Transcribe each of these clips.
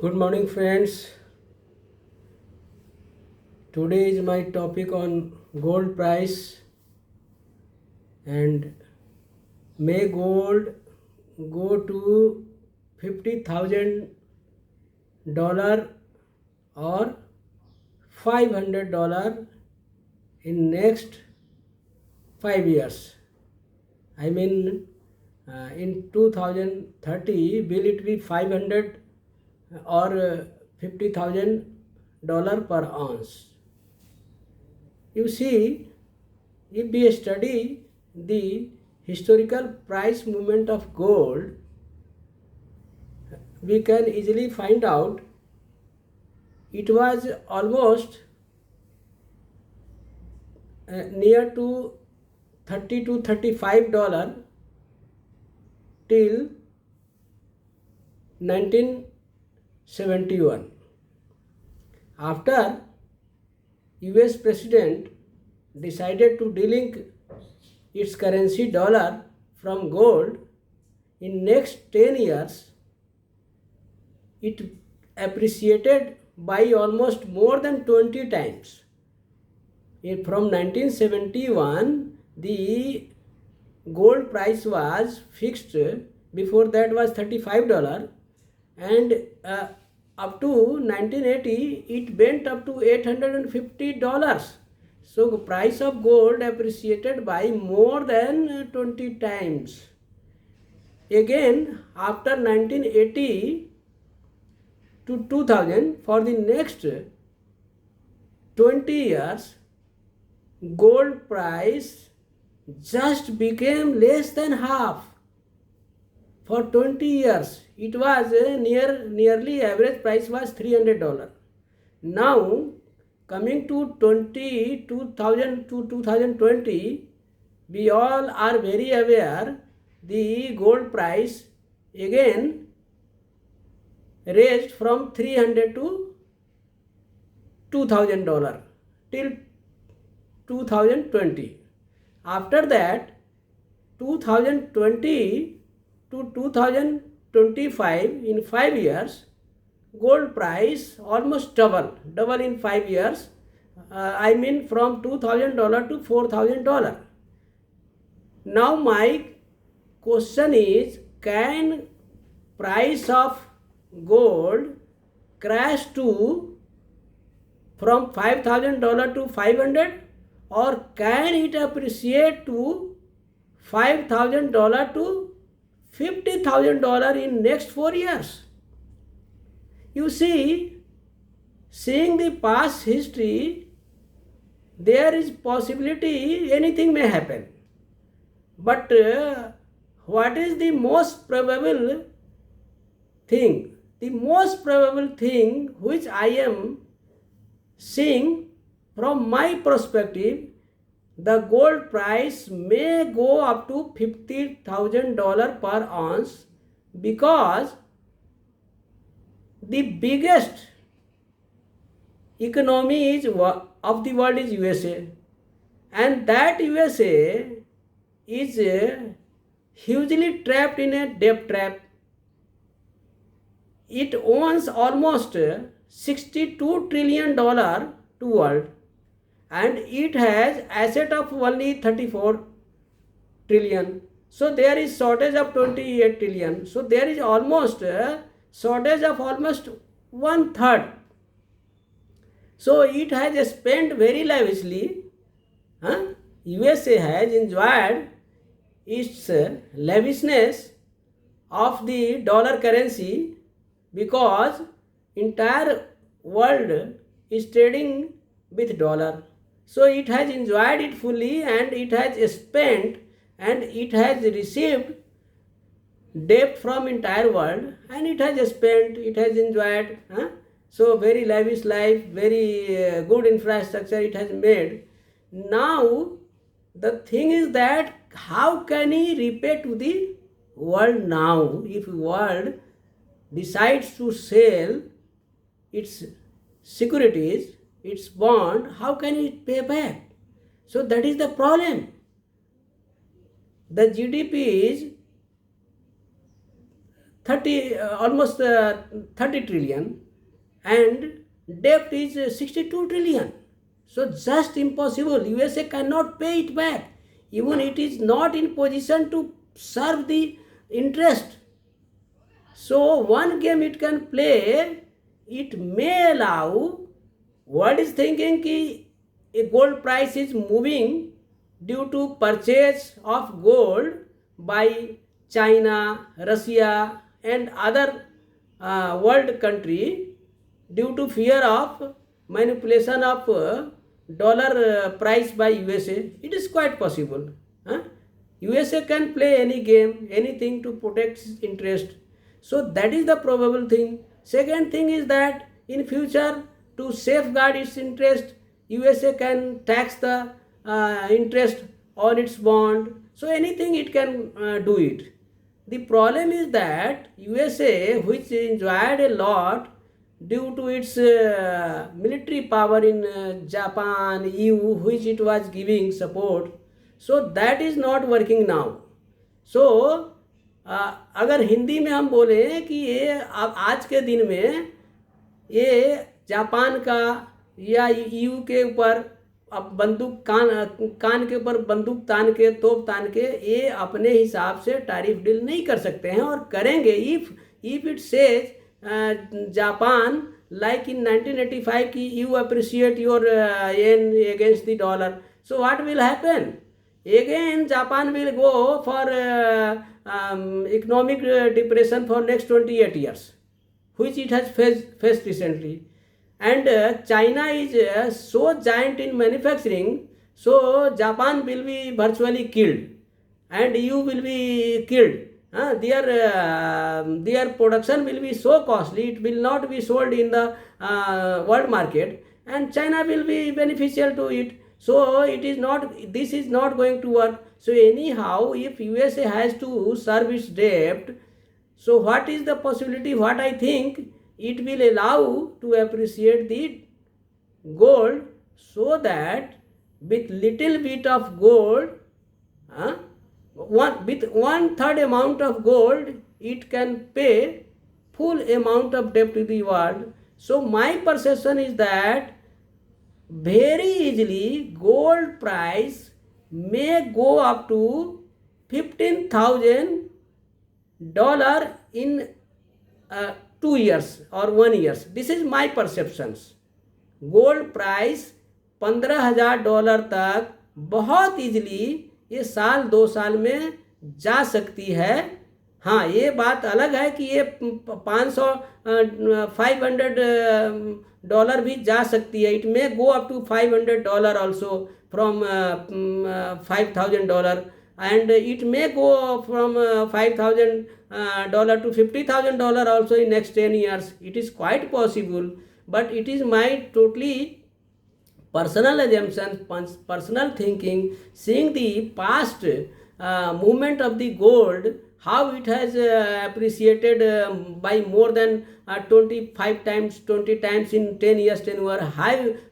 Good morning, friends. Today is my topic on gold price, and may gold go to $50,000 or $500 in next 5 years. I mean, in 2030, will it be 500 or $50,000 per ounce? You see, if we study the historical price movement of gold, we can easily find out it was almost near to 30 to $35 till 1971. After US President decided to delink its currency dollar from gold, in next 10 years it appreciated by almost more than 20 times. From 1971 the gold price was fixed, before that was $35, and up to 1980 it went up to $850. So the price of gold appreciated by more than 20 times. Again, after 1980 to 2000, for the next 20 years, gold price just became less than half. For 20 years, it was nearly average price was $300. Now, coming to 2000 to 2020, we all are very aware the gold price again raised from $300 to $2,000 till 2020. After that, 2020 to 2025, in 5 years, gold price almost double in 5 years. I mean from $2,000 to $4,000. Now my question is, can price of gold crash to from $5,000 to 500, or can it appreciate to $5,000 to $50,000 in next 4 years? You see, seeing the past history, there is possibility anything may happen. But what is the most probable thing? The most probable thing which I am seeing from my perspective, the gold price may go up to $50,000 per ounce, because the biggest economy of the world is USA, and that USA is hugely trapped in a debt trap. It owns almost $62 trillion to world, and it has asset of only 34 trillion. So there is shortage of 28 trillion. So there is almost shortage of almost 1/3. So it has spent very lavishly. USA has enjoyed its lavishness of the dollar currency, because entire world is trading with dollar. So it has enjoyed it fully, and it has spent, and it has received debt from entire world, and it has spent, it has enjoyed. So very lavish life, very good infrastructure it has made. Now the thing is that how can he repay to the world now? If world decides to sell its securities, its bond, how can it pay back? So that is the problem. The GDP is 30 almost 30 trillion, and debt is 62 trillion. So just impossible. USA cannot pay it back. Even it is not in position to serve the interest. So one game it can play, it may allow. World is thinking कि a gold price is moving due to purchase of gold by China, Russia, and other world country due to fear of manipulation of dollar price by USA. It is quite possible. Huh? USA can play any game, anything to protect its interest. So that is the probable thing. Second thing is that in future, to safeguard its interest, USA can tax the interest on its bond. So anything it can do it. The problem is that USA, which enjoyed a lot due to its military power in Japan, EU, which it was giving support, so that is not working now. So अगर हिंदी में हम बोले कि ये आज के दिन में ये जापान का या ईयू के ऊपर अब बंदूक कान के ऊपर बंदूक तान के तोप तान के ये अपने हिसाब से टैरिफ डील नहीं कर सकते हैं, और करेंगे if it says Japan like in 1985 ki you appreciate your yen against the dollar, so what will happen? Again Japan will go for economic depression for next 28 years, which it has faced recently. And China is so giant in manufacturing, so Japan will be virtually killed and you will be killed. Their production will be so costly, it will not be sold in the world market, and China will be beneficial to it. So it is not, this is not going to work. So anyhow, if USA has to serve its debt, so what is the possibility? What I think, it will allow to appreciate the gold, so that with little bit of gold, with 1/3 amount of gold, it can pay full amount of debt to the world. So my perception is that very easily gold price may go up to $15,000 in 2 years or 1 year. This is my perceptions. Gold price $15,000 तक बहुत easily ये साल 2 साल में जा सकती है. हाँ, ये बात अलग है कि ये 500 भी जा सकती है. It may go up to $500 also from $5,000, and it may go from $5,000 to $50,000 also in next 10 years. It is quite possible, but it is my totally personal assumption, personal thinking, seeing the past movement of the gold, how it has appreciated by more than 25 times, 20 times in 10 years tenure,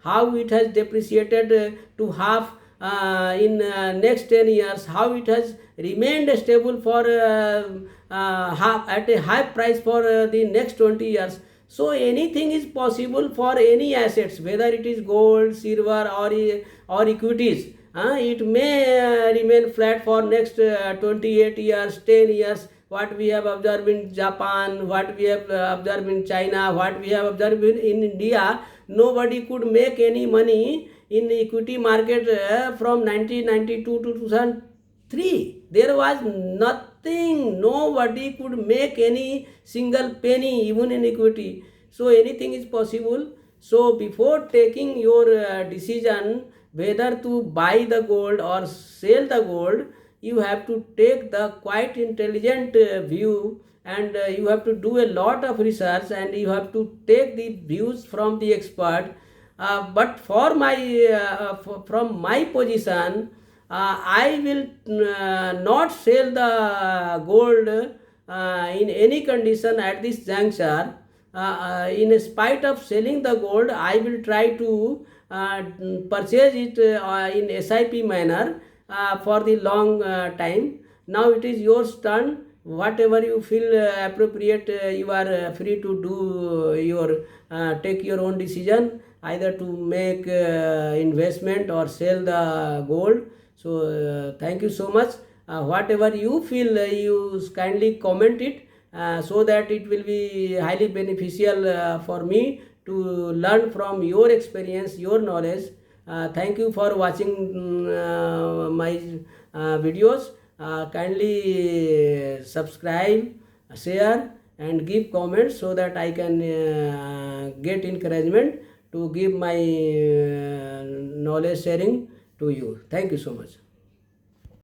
how it has depreciated to half in next 10 years, how it has remained stable for half at a high price for the next 20 years. So anything is possible for any assets, whether it is gold, silver or equities. It may remain flat for next 28 years, 10 years. What we have observed in Japan, what we have observed in China, what we have observed in India, nobody could make any money in the equity market from 1992 to 2003. There was nothing, nobody could make any single penny even in equity. So anything is possible. So before taking your decision whether to buy the gold or sell the gold, you have to take the quite intelligent view, and you have to do a lot of research, and you have to take the views from the expert. But for my from my position, I will not sell the gold in any condition at this juncture. In spite of selling the gold, I will try to purchase it in SIP manner for the long time. Now it is your turn. whatever you feel appropriate, you are free to do your take your own decision, either to make investment or sell the gold. So thank you so much. Whatever you feel, you kindly comment it, so that it will be highly beneficial for me to learn from your experience, your knowledge. Thank you for watching my videos. Kindly subscribe, share and give comments, so that I can get encouragement to give my knowledge sharing to you. Thank you so much.